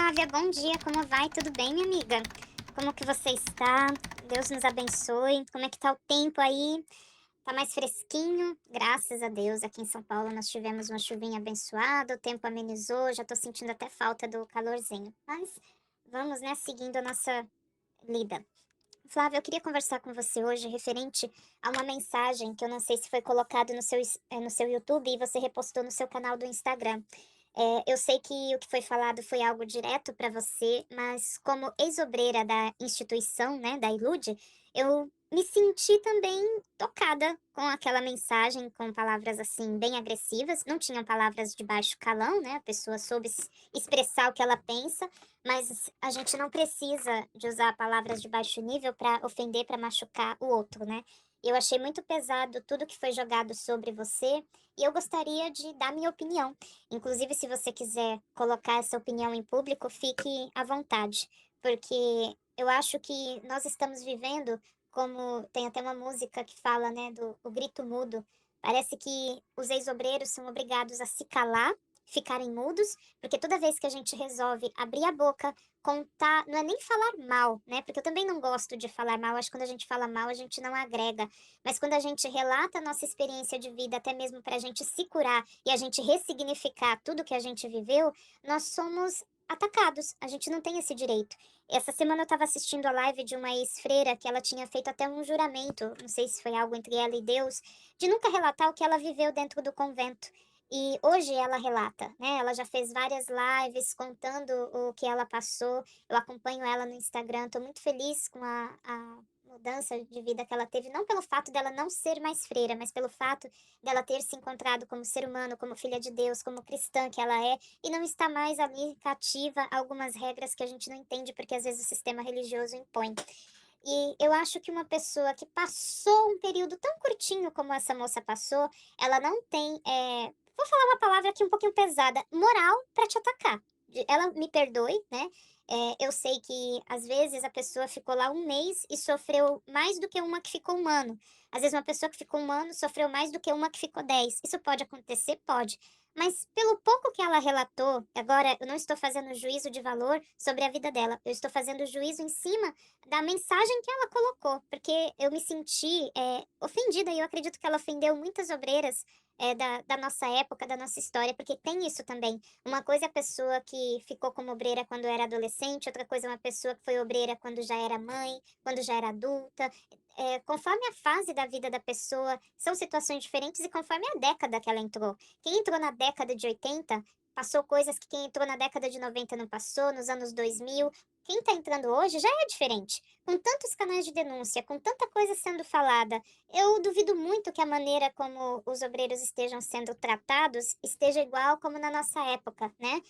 Flávia, bom dia, como vai? Tudo bem, minha amiga? Como que você está? Deus nos abençoe. Como é que tá o tempo aí? Tá mais fresquinho? Graças a Deus. Aqui em São Paulo nós tivemos uma chuvinha abençoada, o tempo amenizou, já tô sentindo até falta do calorzinho. Mas vamos, né, seguindo a nossa lida. Flávia, eu queria conversar com você hoje referente a uma mensagem que eu não sei se foi colocado no seu YouTube e você repostou no seu canal do Instagram. Eu sei que o que foi falado foi algo direto para você, mas como ex-obreira da instituição, né, da Ilude, eu me senti também tocada com aquela mensagem, com palavras assim bem agressivas. Não tinham palavras de baixo calão, né? A pessoa soube expressar o que ela pensa, mas a gente não precisa de usar palavras de baixo nível para ofender, para machucar o outro, né? Eu achei muito pesado tudo que foi jogado sobre você e eu gostaria de dar minha opinião. Inclusive, se você quiser colocar essa opinião em público, fique à vontade, porque eu acho que nós estamos vivendo, como tem até uma música que fala, né, do o grito mudo. Parece que os ex-obreiros são obrigados a se calar, ficarem mudos, porque toda vez que a gente resolve abrir a boca, contar, não é nem falar mal, né? Porque eu também não gosto de falar mal, acho que quando a gente fala mal, a gente não agrega. Mas quando a gente relata a nossa experiência de vida, até mesmo para a gente se curar e a gente ressignificar tudo que a gente viveu, nós somos atacados. A gente não tem esse direito. Essa semana eu estava assistindo a live de uma ex-freira que ela tinha feito até um juramento, não sei se foi algo entre ela e Deus, de nunca relatar o que ela viveu dentro do convento. E hoje ela relata, né? Ela já fez várias lives contando o que ela passou. Eu acompanho ela no Instagram, estou muito feliz com a mudança de vida que ela teve, não pelo fato dela não ser mais freira, mas pelo fato dela ter se encontrado como ser humano, como filha de Deus, como cristã que ela é, e não está mais ali cativa a algumas regras que a gente não entende porque às vezes o sistema religioso impõe. E eu acho que uma pessoa que passou um período tão curtinho como essa moça passou, ela não tem, vou falar uma palavra aqui um pouquinho pesada, moral para te atacar. Ela me perdoe, né? Eu sei que às vezes a pessoa ficou lá um mês e sofreu mais do que uma que ficou um ano. Às vezes uma pessoa que ficou um ano sofreu mais do que uma que ficou 10. Isso pode acontecer? Pode. Mas pelo pouco que ela relatou, agora eu não estou fazendo juízo de valor sobre a vida dela, eu estou fazendo juízo em cima da mensagem que ela colocou, porque eu me senti ofendida e eu acredito que ela ofendeu muitas obreiras da nossa época, da nossa história, porque tem isso também. Uma coisa é a pessoa que ficou como obreira quando era adolescente, outra coisa é uma pessoa que foi obreira quando já era mãe, quando já era adulta. Conforme a fase da vida da pessoa, são situações diferentes e conforme a década que ela entrou. Quem entrou na década de 80 passou coisas que quem entrou na década de 90 não passou, nos anos 2000. Quem está entrando hoje já é diferente. Com tantos canais de denúncia, com tanta coisa sendo falada, eu duvido muito que a maneira como os obreiros estejam sendo tratados esteja igual como na nossa época, né?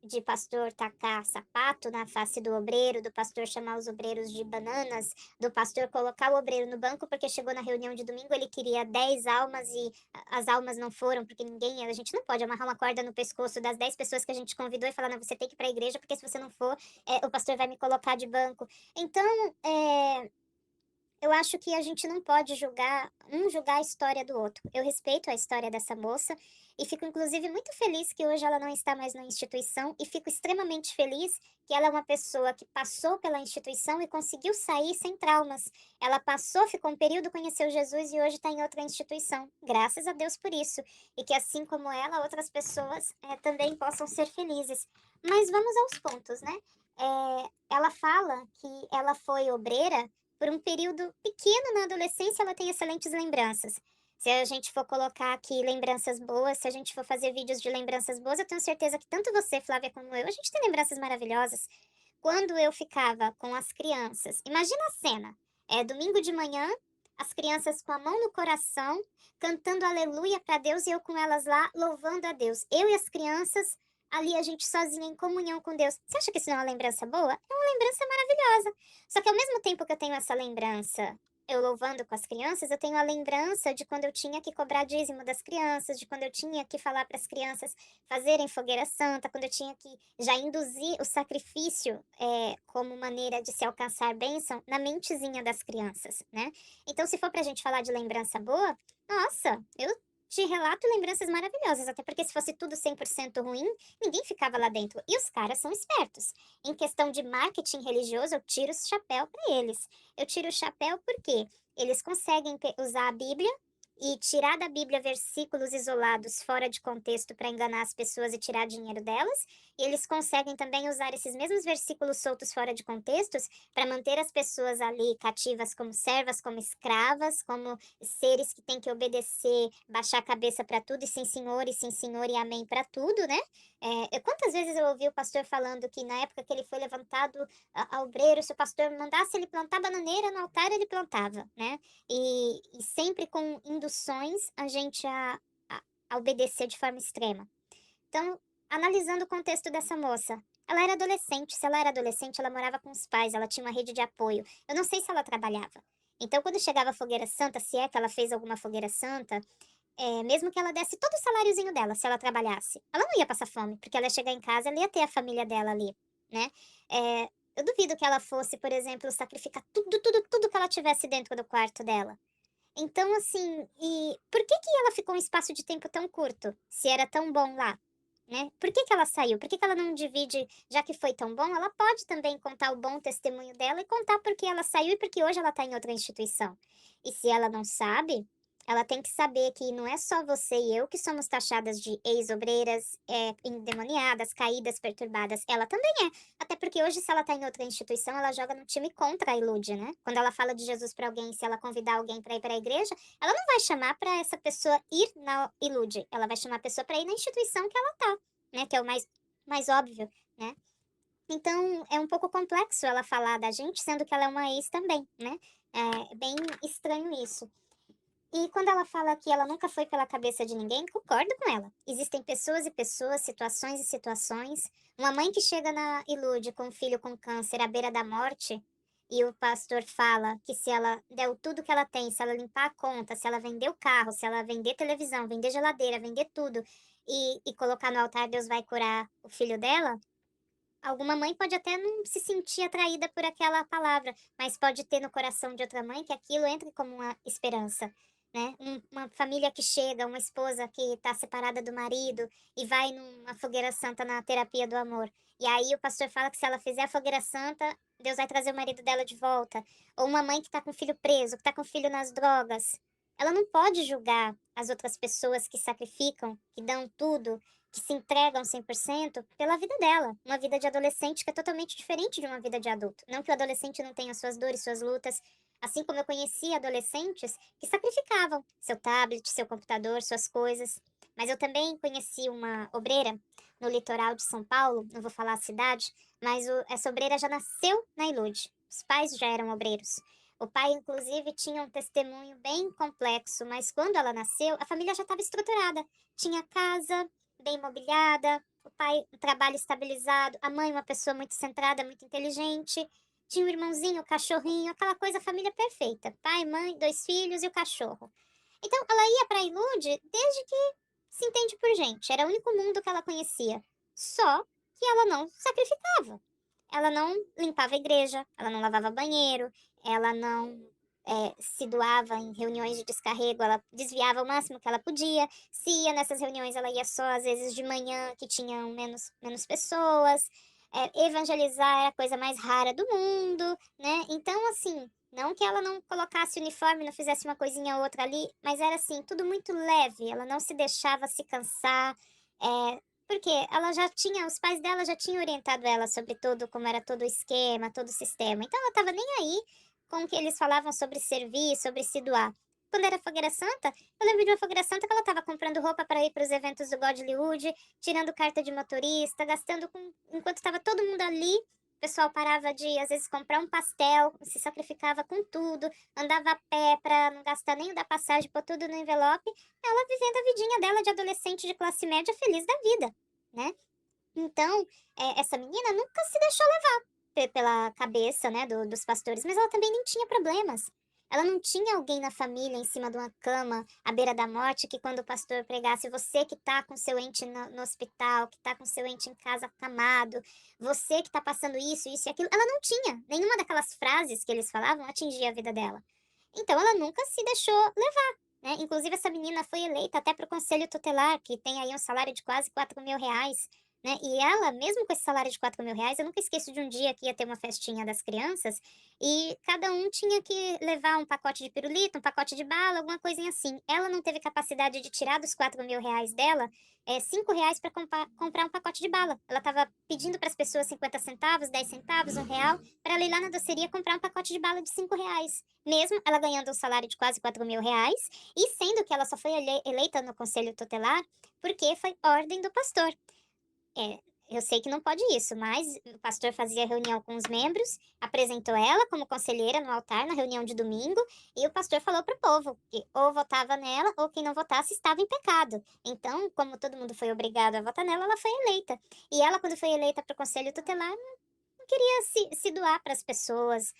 De pastor tacar sapato na face do obreiro, do pastor chamar os obreiros de bananas, do pastor colocar o obreiro no banco porque chegou na reunião de domingo, ele queria 10 almas e as almas não foram, porque a gente não pode amarrar uma corda no pescoço das 10 pessoas que a gente convidou e falar, não, você tem que ir para a igreja, porque se você não for, o pastor vai me colocar de banco. Então, eu acho que a gente não pode julgar a história do outro. Eu respeito a história dessa moça e fico, inclusive, muito feliz que hoje ela não está mais na instituição e fico extremamente feliz que ela é uma pessoa que passou pela instituição e conseguiu sair sem traumas. Ela passou, ficou um período, conheceu Jesus e hoje está em outra instituição. Graças a Deus por isso. E que, assim como ela, outras pessoas também possam ser felizes. Mas vamos aos pontos, né? Ela fala que ela foi obreira por um período pequeno na adolescência, ela tem excelentes lembranças. Se a gente for colocar aqui lembranças boas, se a gente for fazer vídeos de lembranças boas, eu tenho certeza que tanto você, Flávia, como eu, a gente tem lembranças maravilhosas. Quando eu ficava com as crianças, imagina a cena. Domingo de manhã, as crianças com a mão no coração, cantando aleluia para Deus e eu com elas lá, louvando a Deus. Eu e as crianças, ali a gente sozinha em comunhão com Deus. Você acha que isso não é uma lembrança boa? É uma lembrança maravilhosa. Só que ao mesmo tempo que eu tenho essa lembrança, eu louvando com as crianças, eu tenho a lembrança de quando eu tinha que cobrar dízimo das crianças, de quando eu tinha que falar para as crianças fazerem fogueira santa, quando eu tinha que já induzir o sacrifício como maneira de se alcançar bênção na mentezinha das crianças, né? Então, se for para a gente falar de lembrança boa, nossa, eu te relato lembranças maravilhosas, até porque se fosse tudo 100% ruim, ninguém ficava lá dentro. E os caras são espertos. Em questão de marketing religioso, eu tiro o chapéu para eles. Eu tiro o chapéu porque eles conseguem usar a Bíblia e tirar da Bíblia versículos isolados fora de contexto para enganar as pessoas e tirar dinheiro delas. E eles conseguem também usar esses mesmos versículos soltos fora de contextos para manter as pessoas ali cativas como servas, como escravas, como seres que têm que obedecer, baixar a cabeça para tudo, e sim senhor e amém para tudo, né? Quantas vezes eu ouvi o pastor falando que na época que ele foi levantado a obreiro, se o pastor mandasse ele plantar bananeira no altar, ele plantava, né? E sempre com induções a gente a obedecer de forma extrema. Então, analisando o contexto dessa moça, ela era adolescente. Se ela era adolescente, ela morava com os pais, ela tinha uma rede de apoio. Eu não sei se ela trabalhava. Então, quando chegava a fogueira santa, se é que ela fez alguma fogueira santa, mesmo que ela desse todo o saláriozinho dela, se ela trabalhasse, ela não ia passar fome, porque ela ia chegar em casa, ela ia ter a família dela ali, né? Eu duvido que ela fosse, por exemplo, sacrificar tudo que ela tivesse dentro do quarto dela. Então, assim, e por que que ela ficou um espaço de tempo tão curto, se era tão bom lá, né? Por que que ela saiu? Por que que ela não divide, já que foi tão bom, ela pode também contar o bom testemunho dela e contar por que ela saiu e porque hoje ela está em outra instituição. E se ela não sabe, ela tem que saber que não é só você e eu que somos taxadas de ex-obreiras, endemoniadas, caídas, perturbadas. Ela também é. Até porque hoje, se ela tá em outra instituição, ela joga no time contra a Ilude, né? Quando ela fala de Jesus pra alguém, se ela convidar alguém pra ir pra igreja, ela não vai chamar pra essa pessoa ir na Ilude. Ela vai chamar a pessoa pra ir na instituição que ela tá, né? Que é o mais óbvio, né? Então, é um pouco complexo ela falar da gente, sendo que ela é uma ex também, né? É bem estranho isso. E quando ela fala que ela nunca foi pela cabeça de ninguém, concordo com ela. Existem pessoas e pessoas, situações e situações. Uma mãe que chega na Ilude com um filho com câncer à beira da morte, e o pastor fala que se ela der tudo que ela tem, se ela limpar a conta, se ela vender o carro, se ela vender televisão, vender geladeira, vender tudo e colocar no altar, Deus vai curar o filho dela. Alguma mãe pode até não se sentir atraída por aquela palavra, mas pode ter no coração de outra mãe que aquilo entre como uma esperança, né? Uma família que chega, uma esposa que está separada do marido e vai numa fogueira santa na terapia do amor. E aí o pastor fala que se ela fizer a fogueira santa, Deus vai trazer o marido dela de volta. Ou uma mãe que está com o filho preso, que está com o filho nas drogas. Ela não pode julgar as outras pessoas que sacrificam, que dão tudo, que se entregam 100% pela vida dela. Uma vida de adolescente que é totalmente diferente de uma vida de adulto. Não que o adolescente não tenha suas dores, suas lutas. Assim como eu conheci adolescentes que sacrificavam seu tablet, seu computador, suas coisas. Mas eu também conheci uma obreira no litoral de São Paulo, não vou falar a cidade, mas essa obreira já nasceu na Ilude. Os pais já eram obreiros. O pai, inclusive, tinha um testemunho bem complexo, mas quando ela nasceu, a família já estava estruturada. Tinha casa, bem mobiliada, o pai, um trabalho estabilizado, a mãe, uma pessoa muito centrada, muito inteligente. Tinha um irmãozinho, o cachorrinho, aquela coisa, família perfeita. Pai, mãe, dois filhos e o cachorro. Então, ela ia para a Ilude desde que se entende por gente. Era o único mundo que ela conhecia. Só que ela não sacrificava. Ela não limpava a igreja, ela não lavava banheiro, ela não se doava em reuniões de descarrego, ela desviava o máximo que ela podia. Se ia nessas reuniões, ela ia só às vezes de manhã, que tinham menos pessoas. Evangelizar era a coisa mais rara do mundo, né? Então, assim, não que ela não colocasse uniforme, não fizesse uma coisinha ou outra ali, mas era assim, tudo muito leve, ela não se deixava se cansar. Porque ela já tinha, os pais dela já tinham orientado ela sobre todo, como era todo o esquema, todo o sistema. Então ela estava nem aí com o que eles falavam sobre servir, sobre se doar. Quando era Fogueira Santa, eu lembro de uma Fogueira Santa que ela estava comprando roupa para ir para os eventos do Godlywood, tirando carta de motorista, gastando com. Enquanto estava todo mundo ali, o pessoal parava de, às vezes, comprar um pastel, se sacrificava com tudo, andava a pé para não gastar nem o da passagem, pôr tudo no envelope. Ela vivendo a vidinha dela de adolescente de classe média feliz da vida, né? Então, essa menina nunca se deixou levar pela cabeça, né, dos pastores, mas ela também nem tinha problemas. Ela não tinha alguém na família em cima de uma cama, à beira da morte, que quando o pastor pregasse, você que tá com seu ente no hospital, que tá com seu ente em casa acamado, você que tá passando isso e aquilo, ela não tinha. Nenhuma daquelas frases que eles falavam atingia a vida dela. Então ela nunca se deixou levar. né? Inclusive, essa menina foi eleita até para o conselho tutelar, que tem aí um salário de quase R$ 4.000, né? E ela, mesmo com esse salário de R$ 4.000, eu nunca esqueço de um dia que ia ter uma festinha das crianças e cada um tinha que levar um pacote de pirulito, um pacote de bala, alguma coisinha assim. Ela não teve capacidade de tirar dos R$ 4.000 dela R$ 5 para comprar um pacote de bala. Ela estava pedindo para as pessoas 50 centavos, 10 centavos, R$ 1, para ela ir lá na doceria comprar um pacote de bala de R$ 5. Mesmo ela ganhando um salário de quase R$ 4.000, e sendo que ela só foi eleita no conselho tutelar porque foi ordem do pastor. É, eu sei que não pode isso, mas o pastor fazia reunião com os membros, apresentou ela como conselheira no altar na reunião de domingo, e o pastor falou para o povo que ou votava nela ou quem não votasse estava em pecado. Então, como todo mundo foi obrigado a votar nela, ela foi eleita. E ela, quando foi eleita para o conselho tutelar, não queria se doar para as pessoas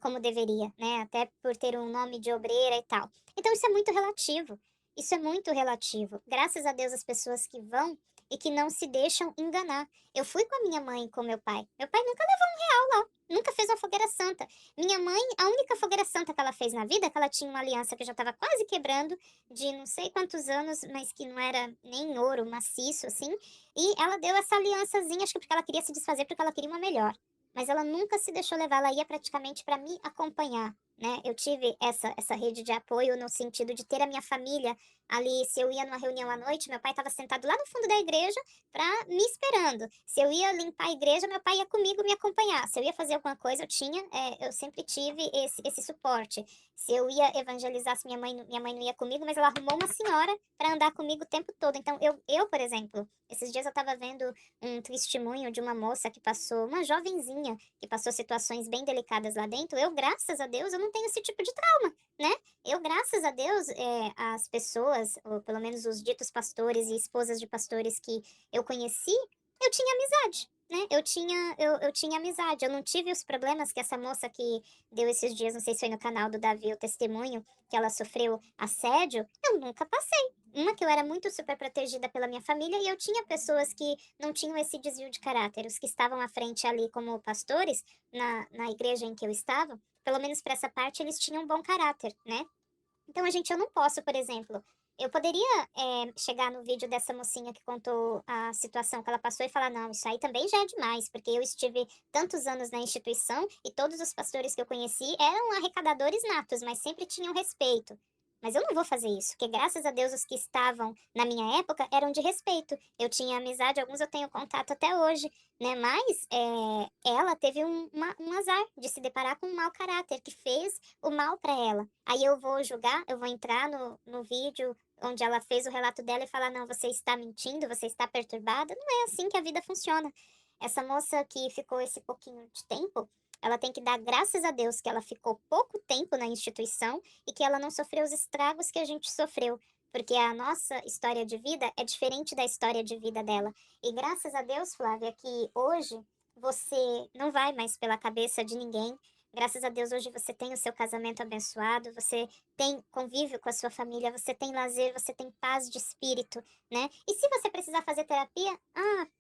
como deveria, né? Até por ter um nome de obreira e tal. Então, isso é muito relativo. Isso é muito relativo. Graças a Deus, as pessoas que vão e que não se deixam enganar. Eu fui com a minha mãe e com meu pai. Meu pai nunca levou R$ 1 lá. Nunca fez uma fogueira santa. Minha mãe, a única fogueira santa que ela fez na vida, que ela tinha uma aliança que já estava quase quebrando, de não sei quantos anos, mas que não era nem ouro maciço, assim. E ela deu essa aliançazinha, acho que porque ela queria se desfazer, porque ela queria uma melhor. Mas ela nunca se deixou levar, ela ia praticamente para me acompanhar, né? Eu tive essa rede de apoio no sentido de ter a minha família ali. Se eu ia numa reunião à noite, meu pai estava sentado lá no fundo da igreja para me esperando. Se eu ia limpar a igreja, meu pai ia comigo me acompanhar. Se eu ia fazer alguma coisa, eu sempre tive esse suporte. Se eu ia evangelizar, se minha mãe não ia comigo, mas ela arrumou uma senhora para andar comigo o tempo todo. Então, por exemplo, esses dias eu estava vendo um testemunho de uma moça que passou, uma jovenzinha, que passou situações bem delicadas lá dentro. Eu, graças a Deus, eu não tenho esse tipo de trauma, né? Eu, graças a Deus, as pessoas, ou pelo menos os ditos pastores e esposas de pastores que eu conheci, eu tinha amizade. Né? Eu tinha amizade, eu não tive os problemas que essa moça que deu esses dias, não sei se foi no canal do Davi, o testemunho, que ela sofreu assédio, eu nunca passei. Uma que eu era muito super protegida pela minha família e eu tinha pessoas que não tinham esse desvio de caráter. Os que estavam à frente ali como pastores, na igreja em que eu estava, pelo menos para essa parte, eles tinham um bom caráter, né? Então, eu não posso, por exemplo, eu poderia chegar no vídeo dessa mocinha que contou a situação que ela passou e falar, não, isso aí também já é demais, porque eu estive tantos anos na instituição e todos os pastores que eu conheci eram arrecadadores natos, mas sempre tinham respeito. Mas eu não vou fazer isso, porque graças a Deus os que estavam na minha época eram de respeito. Eu tinha amizade, alguns eu tenho contato até hoje, né? Mas ela teve um azar de se deparar com um mau caráter que fez o mal para ela. Aí eu vou julgar, eu vou entrar no vídeo onde ela fez o relato dela e falar: não, você está mentindo, você está perturbada. Não é assim que a vida funciona. Essa moça que ficou esse pouquinho de tempo, ela tem que dar graças a Deus que ela ficou pouco tempo na instituição e que ela não sofreu os estragos que a gente sofreu. Porque a nossa história de vida é diferente da história de vida dela. E graças a Deus, Flávia, que hoje você não vai mais pela cabeça de ninguém. Graças a Deus, hoje você tem o seu casamento abençoado, você tem convívio com a sua família, você tem lazer, você tem paz de espírito, né? E se você precisar fazer terapia,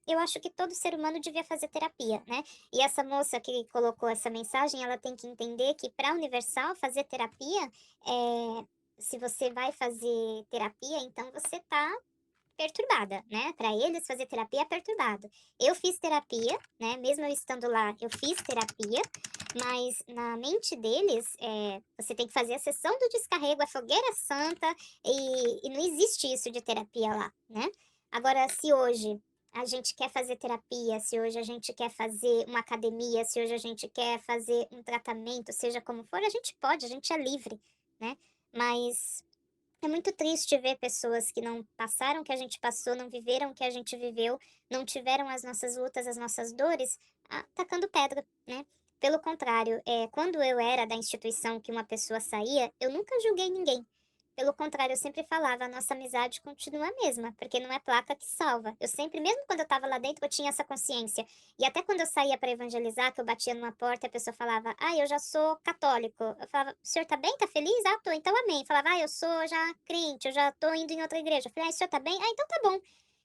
eu acho que todo ser humano devia fazer terapia, né? E essa moça que colocou essa mensagem, ela tem que entender que para Universal fazer terapia, se você vai fazer terapia, então você tá perturbada, né? Para eles, fazer terapia é perturbado. Eu fiz terapia, né? Mesmo eu estando lá, eu fiz terapia, mas na mente deles, você tem que fazer a sessão do descarrego, a fogueira santa, e não existe isso de terapia lá, né? Agora, se hoje a gente quer fazer terapia, se hoje a gente quer fazer uma academia, se hoje a gente quer fazer um tratamento, seja como for, a gente pode, a gente é livre, né? Mas é muito triste ver pessoas que não passaram o que a gente passou, não viveram o que a gente viveu, não tiveram as nossas lutas, as nossas dores, tacando pedra, né? Pelo contrário, quando eu era da instituição que uma pessoa saía, eu nunca julguei ninguém. Pelo contrário, eu sempre falava, a nossa amizade continua a mesma, porque não é placa que salva. Eu sempre, mesmo quando eu estava lá dentro, eu tinha essa consciência. E até quando eu saía para evangelizar, que eu batia numa porta e a pessoa falava, eu já sou católico. Eu falava, o senhor tá bem? Tá feliz? Tô, então amém. Falava, eu sou já crente, eu já tô indo em outra igreja. Eu falei, o senhor tá bem? Então tá bom.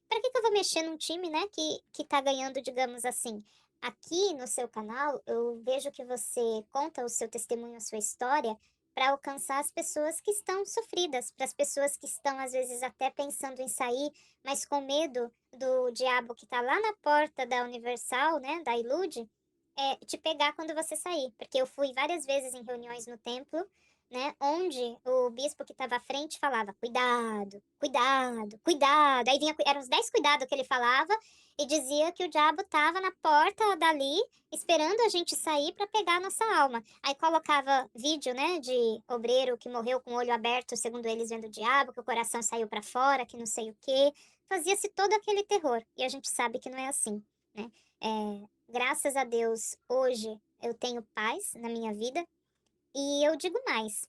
Pra que eu vou mexer num time, né, que tá ganhando, digamos assim? Aqui no seu canal, eu vejo que você conta o seu testemunho, a sua história, para alcançar as pessoas que estão sofridas, para as pessoas que estão, às vezes, até pensando em sair, mas com medo do diabo que está lá na porta da Universal, né, da Ilude, te pegar quando você sair. Porque eu fui várias vezes em reuniões no templo, né, onde o bispo que estava à frente falava, cuidado, cuidado, cuidado. Aí vinha, eram uns 10 cuidados que ele falava, e dizia que o diabo estava na porta dali, esperando a gente sair para pegar a nossa alma. Aí colocava vídeo, né, de obreiro que morreu com o olho aberto, segundo eles, vendo o diabo, que o coração saiu para fora, que não sei o quê. Fazia-se todo aquele terror. E a gente sabe que não é assim, né? Graças a Deus, hoje eu tenho paz na minha vida. E eu digo mais,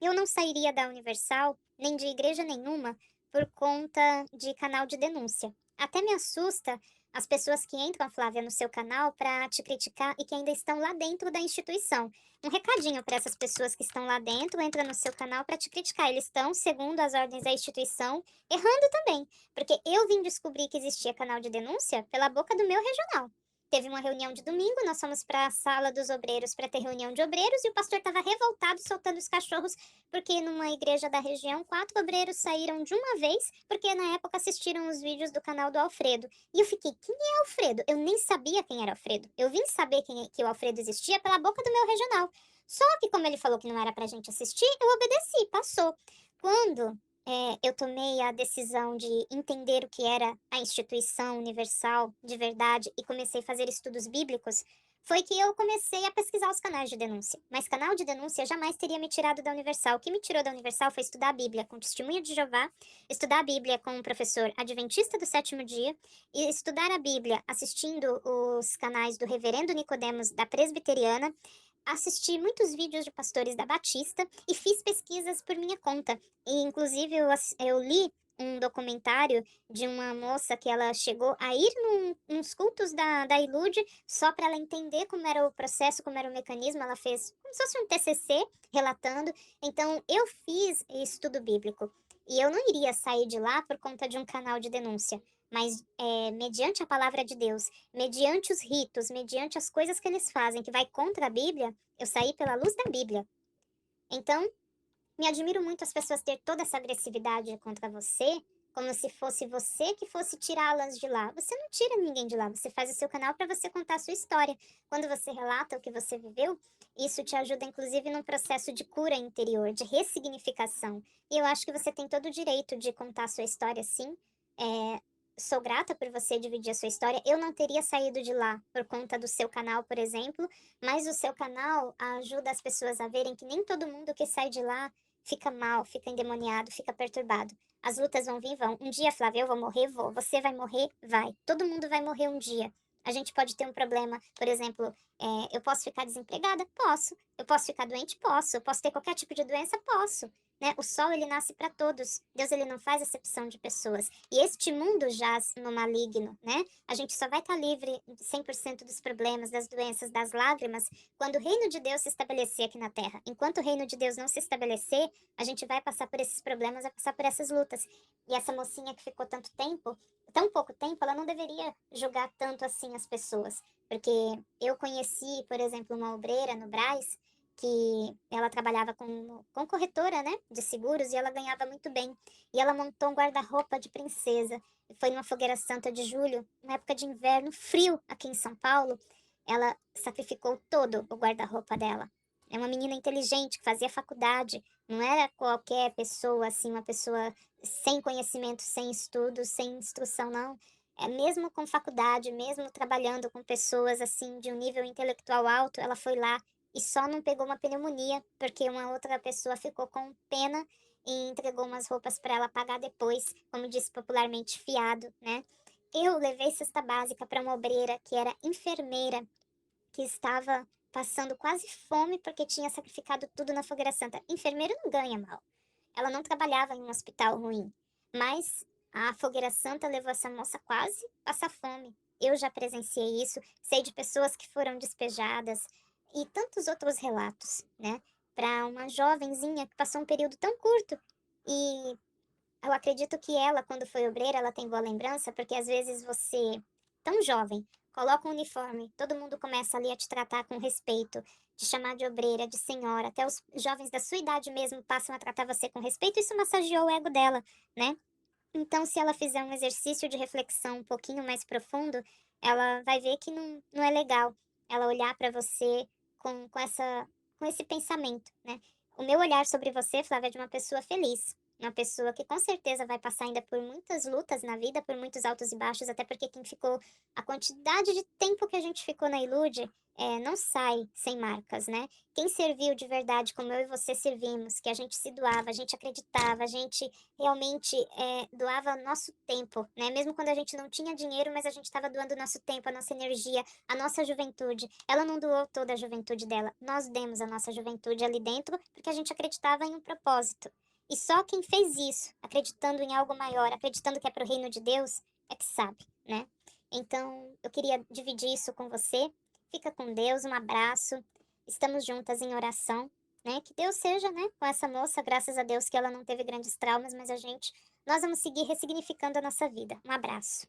eu não sairia da Universal, nem de igreja nenhuma, por conta de canal de denúncia. Até me assusta as pessoas que entram, Flávia, no seu canal para te criticar e que ainda estão lá dentro da instituição. Um recadinho para essas pessoas que estão lá dentro, entra no seu canal para te criticar. Eles estão, segundo as ordens da instituição, errando também. Porque eu vim descobrir que existia canal de denúncia pela boca do meu regional. Teve uma reunião de domingo, nós fomos para a sala dos obreiros para ter reunião de obreiros e o pastor estava revoltado soltando os cachorros porque numa igreja da região, 4 obreiros saíram de uma vez, porque na época assistiram os vídeos do canal do Alfredo. E eu fiquei, quem é Alfredo? Eu nem sabia quem era Alfredo. Eu vim saber que o Alfredo existia pela boca do meu regional. Só que como ele falou que não era pra gente assistir, eu obedeci, passou. Quando eu tomei a decisão de entender o que era a instituição universal de verdade e comecei a fazer estudos bíblicos, foi que eu comecei a pesquisar os canais de denúncia. Mas canal de denúncia jamais teria me tirado da Universal. O que me tirou da Universal foi estudar a Bíblia com Testemunha de Jeová, estudar a Bíblia com um professor adventista do sétimo dia e estudar a Bíblia assistindo os canais do Reverendo Nicodemos da Presbiteriana, assisti muitos vídeos de pastores da Batista e fiz pesquisas por minha conta. E, inclusive, eu li um documentário de uma moça que ela chegou a ir nos cultos da Ilude só para ela entender como era o processo, como era o mecanismo. Ela fez como se fosse um TCC relatando. Então, eu fiz estudo bíblico. E eu não iria sair de lá por conta de um canal de denúncia. Mas, mediante a palavra de Deus, mediante os ritos, mediante as coisas que eles fazem, que vai contra a Bíblia, eu saí pela luz da Bíblia. Então, me admiro muito as pessoas ter toda essa agressividade contra você, como se fosse você que fosse tirá-las de lá. Você não tira ninguém de lá, você faz o seu canal para você contar a sua história. Quando você relata o que você viveu, isso te ajuda inclusive num processo de cura interior, de ressignificação. E eu acho que você tem todo o direito de contar a sua história, sim. Sou grata por você dividir a sua história. Eu não teria saído de lá por conta do seu canal, por exemplo, mas o seu canal ajuda as pessoas a verem que nem todo mundo que sai de lá fica mal, fica endemoniado, fica perturbado. As lutas vão vir, vão. Um dia, Flávia, eu vou morrer, vou. Você vai morrer, vai. Todo mundo vai morrer um dia. A gente pode ter um problema, por exemplo, eu posso ficar desempregada? Posso. Eu posso ficar doente? Posso. Eu posso ter qualquer tipo de doença? Posso. Né? O sol, ele nasce para todos. Deus, ele não faz acepção de pessoas. E este mundo jaz no maligno, né? A gente só vai estar livre 100% dos problemas, das doenças, das lágrimas, quando o reino de Deus se estabelecer aqui na Terra. Enquanto o reino de Deus não se estabelecer, a gente vai passar por esses problemas, vai passar por essas lutas. E essa mocinha que ficou tanto tempo, tão pouco tempo, ela não deveria julgar tanto assim as pessoas. Porque eu conheci, por exemplo, uma obreira no Brás, que ela trabalhava com corretora, né, de seguros, e ela ganhava muito bem. E ela montou um guarda-roupa de princesa. Foi numa fogueira santa de julho, na época de inverno, frio aqui em São Paulo. Ela sacrificou todo o guarda-roupa dela. É uma menina inteligente que fazia faculdade. Não era qualquer pessoa, assim, uma pessoa sem conhecimento, sem estudo, sem instrução, não. É mesmo com faculdade, mesmo trabalhando com pessoas assim de um nível intelectual alto, ela foi lá e só não pegou uma pneumonia porque uma outra pessoa ficou com pena e entregou umas roupas para ela pagar depois, como disse popularmente, fiado, né? Eu levei cesta básica para uma obreira que era enfermeira, que estava passando quase fome porque tinha sacrificado tudo na fogueira santa. Enfermeira não ganha mal. Ela não trabalhava em um hospital ruim, mas a fogueira santa levou essa moça quase a passar fome. Eu já presenciei isso, sei de pessoas que foram despejadas e tantos outros relatos, né? Para uma jovenzinha que passou um período tão curto. E eu acredito que ela, quando foi obreira, ela tem boa lembrança, porque às vezes você, tão jovem, coloca um uniforme, todo mundo começa ali a te tratar com respeito, te chamar de obreira, de senhora, até os jovens da sua idade mesmo passam a tratar você com respeito, isso massageou o ego dela, né? Então, se ela fizer um exercício de reflexão um pouquinho mais profundo, ela vai ver que não é legal ela olhar para você com esse pensamento, né? O meu olhar sobre você, Flávia, é de uma pessoa feliz. Uma pessoa que com certeza vai passar ainda por muitas lutas na vida, por muitos altos e baixos, até porque quem ficou, a quantidade de tempo que a gente ficou na Ilude, não sai sem marcas, né? Quem serviu de verdade, como eu e você servimos, que a gente se doava, a gente acreditava, a gente realmente doava nosso tempo, né? Mesmo quando a gente não tinha dinheiro, mas a gente estava doando nosso tempo, a nossa energia, a nossa juventude. Ela não doou toda a juventude dela, nós demos a nossa juventude ali dentro porque a gente acreditava em um propósito. E só quem fez isso, acreditando em algo maior, acreditando que é para o reino de Deus, é que sabe, né? Então, eu queria dividir isso com você. Fica com Deus, um abraço. Estamos juntas em oração, né? Que Deus seja, né, com essa moça, graças a Deus que ela não teve grandes traumas, mas nós vamos seguir ressignificando a nossa vida. Um abraço.